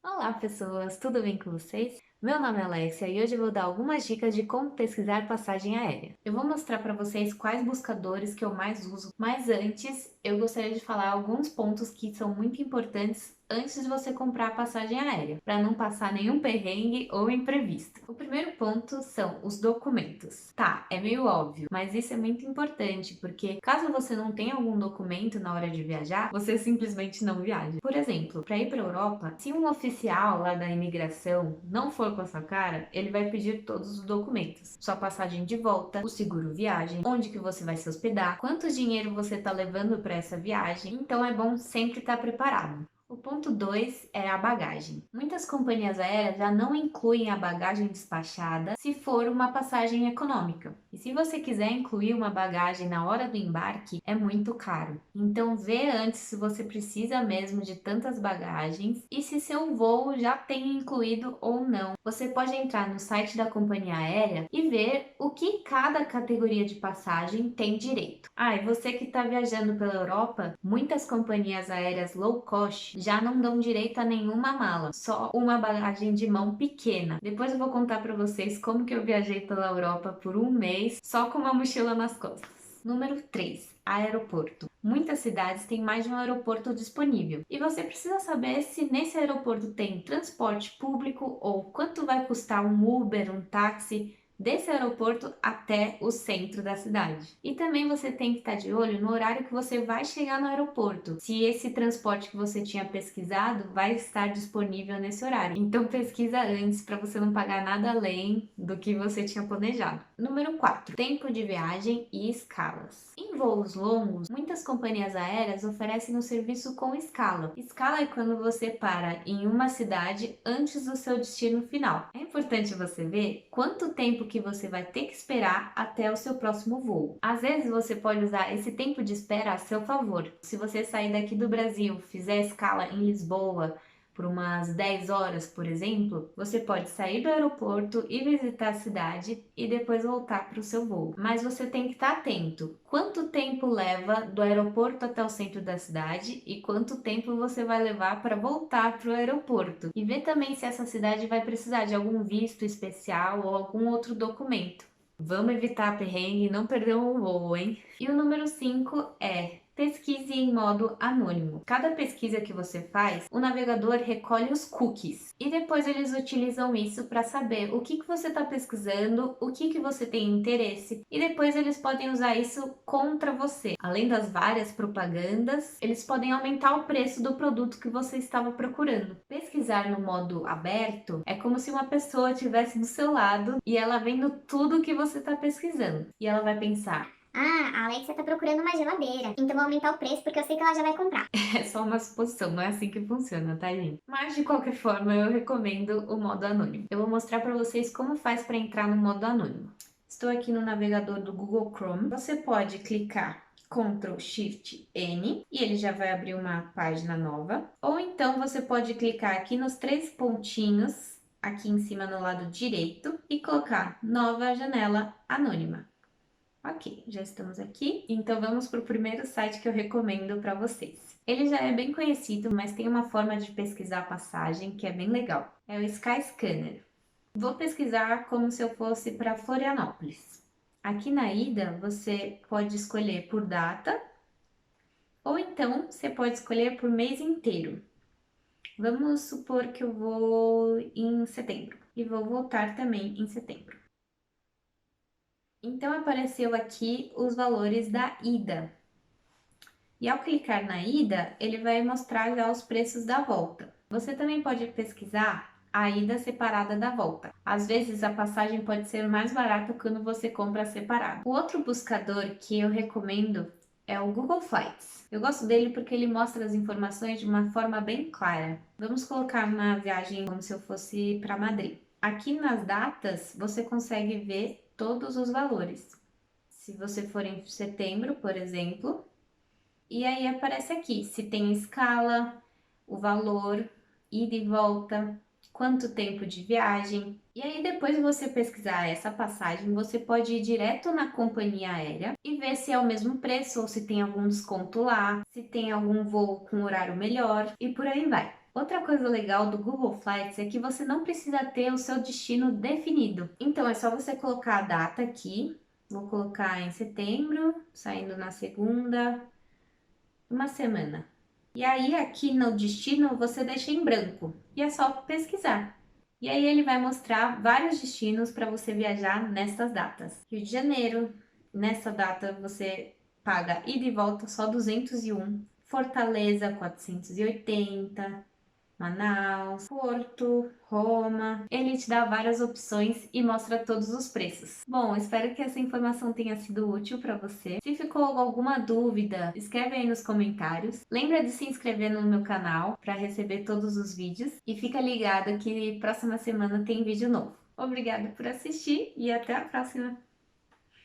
Olá, pessoas, tudo bem com vocês? Meu nome é Alexia e hoje eu vou dar algumas dicas de como pesquisar passagem aérea. Eu vou mostrar para vocês quais buscadores que eu mais uso, mas antes eu gostaria de falar alguns pontos que são muito importantes antes de você comprar a passagem aérea, para não passar nenhum perrengue ou imprevisto. O primeiro ponto são os documentos. Tá, é meio óbvio, mas isso é muito importante porque caso você não tenha algum documento na hora de viajar, você simplesmente não viaja. Por exemplo, para ir para a Europa, se um oficial lá da imigração não for com a sua cara, ele vai pedir todos os documentos. Sua passagem de volta, o seguro viagem, onde que você vai se hospedar, quanto dinheiro você está levando para essa viagem. Então é bom sempre estar preparado. O ponto 2 é a bagagem. Muitas companhias aéreas já não incluem a bagagem despachada se for uma passagem econômica. E se você quiser incluir uma bagagem na hora do embarque, é muito caro. Então vê antes se você precisa mesmo de tantas bagagens e se seu voo já tem incluído ou não. Você pode entrar no site da companhia aérea e ver o que cada categoria de passagem tem direito. Ah, e você que está viajando pela Europa, muitas companhias aéreas low cost já não dão direito a nenhuma mala, só uma bagagem de mão pequena. Depois eu vou contar para vocês como que eu viajei pela Europa por um mês só com uma mochila nas costas. Número 3. Aeroporto. Muitas cidades têm mais de um aeroporto disponível e você precisa saber se nesse aeroporto tem transporte público ou quanto vai custar um Uber, um táxi desse aeroporto até o centro da cidade. E também você tem que estar de olho no horário que você vai chegar no aeroporto, se esse transporte que você tinha pesquisado vai estar disponível nesse horário. Então pesquisa antes para você não pagar nada além do que você tinha planejado. Número 4. Tempo de viagem e escalas. Em voos longos, muitas companhias aéreas oferecem um serviço com escala. Escala é quando você para em uma cidade antes do seu destino final. É importante você ver quanto tempo que você vai ter que esperar até o seu próximo voo. Às vezes você pode usar esse tempo de espera a seu favor. Se você sair daqui do Brasil, fizer escala em Lisboa, por umas 10 horas, por exemplo, você pode sair do aeroporto e visitar a cidade e depois voltar para o seu voo. Mas você tem que estar atento. Quanto tempo leva do aeroporto até o centro da cidade e quanto tempo você vai levar para voltar para o aeroporto? E ver também se essa cidade vai precisar de algum visto especial ou algum outro documento. Vamos evitar perrengue e não perder um voo, hein? E o número 5 é pesquise em modo anônimo. Cada pesquisa que você faz, o navegador recolhe os cookies e depois eles utilizam isso para saber o que você está pesquisando, o que você tem interesse e depois eles podem usar isso contra você. Além das várias propagandas, eles podem aumentar o preço do produto que você estava procurando. Pesquisar no modo aberto é como se uma pessoa estivesse do seu lado e ela vendo tudo que você está pesquisando. E ela vai pensar: Ah, a Alexia tá procurando uma geladeira. Então vou aumentar o preço porque eu sei que ela já vai comprar. é só uma suposição, não é assim que funciona, tá, gente? Mas de qualquer forma, eu recomendo o modo anônimo. Eu vou mostrar para vocês como faz para entrar no modo anônimo. Estou aqui no navegador do Google Chrome. Você pode clicar Ctrl Shift N e ele já vai abrir uma página nova. Ou então você pode clicar aqui nos três pontinhos aqui em cima no lado direito e colocar Nova Janela Anônima. Ok, já estamos aqui. Então vamos para o primeiro site que eu recomendo para vocês. Ele já é bem conhecido, mas tem uma forma de pesquisar a passagem que é bem legal. É o Skyscanner. Vou pesquisar como se eu fosse para Florianópolis. Aqui na ida, você pode escolher por data ou então você pode escolher por mês inteiro. Vamos supor que eu vou em setembro e vou voltar também em setembro. Então apareceu aqui os valores da ida. E ao clicar na ida, ele vai mostrar já os preços da volta. Você também pode pesquisar a ida separada da volta. Às vezes a passagem pode ser mais barata quando você compra separado. O outro buscador que eu recomendo é o Google Flights. Eu gosto dele porque ele mostra as informações de uma forma bem clara. Vamos colocar uma viagem como se eu fosse para Madrid. Aqui nas datas você consegue ver todos os valores. Se você for em setembro, por exemplo, e aí aparece aqui se tem escala, o valor, ida e volta, quanto tempo de viagem. E aí depois de você pesquisar essa passagem, você pode ir direto na companhia aérea e ver se é o mesmo preço ou se tem algum desconto lá, se tem algum voo com horário melhor e por aí vai. Outra coisa legal do Google Flights é que você não precisa ter o seu destino definido. Então é só você colocar a data aqui. Vou colocar em setembro, saindo na segunda, uma semana. E aí aqui no destino você deixa em branco e é só pesquisar. E aí ele vai mostrar vários destinos para você viajar nestas datas. Rio de Janeiro, nessa data você paga ida e volta só 201. Fortaleza 480. Manaus, Porto, Roma. Ele te dá várias opções e mostra todos os preços. Bom, espero que essa informação tenha sido útil para você. Se ficou alguma dúvida, escreve aí nos comentários. Lembra de se inscrever no meu canal para receber todos os vídeos e fica ligado que próxima semana tem vídeo novo. Obrigada por assistir e até a próxima!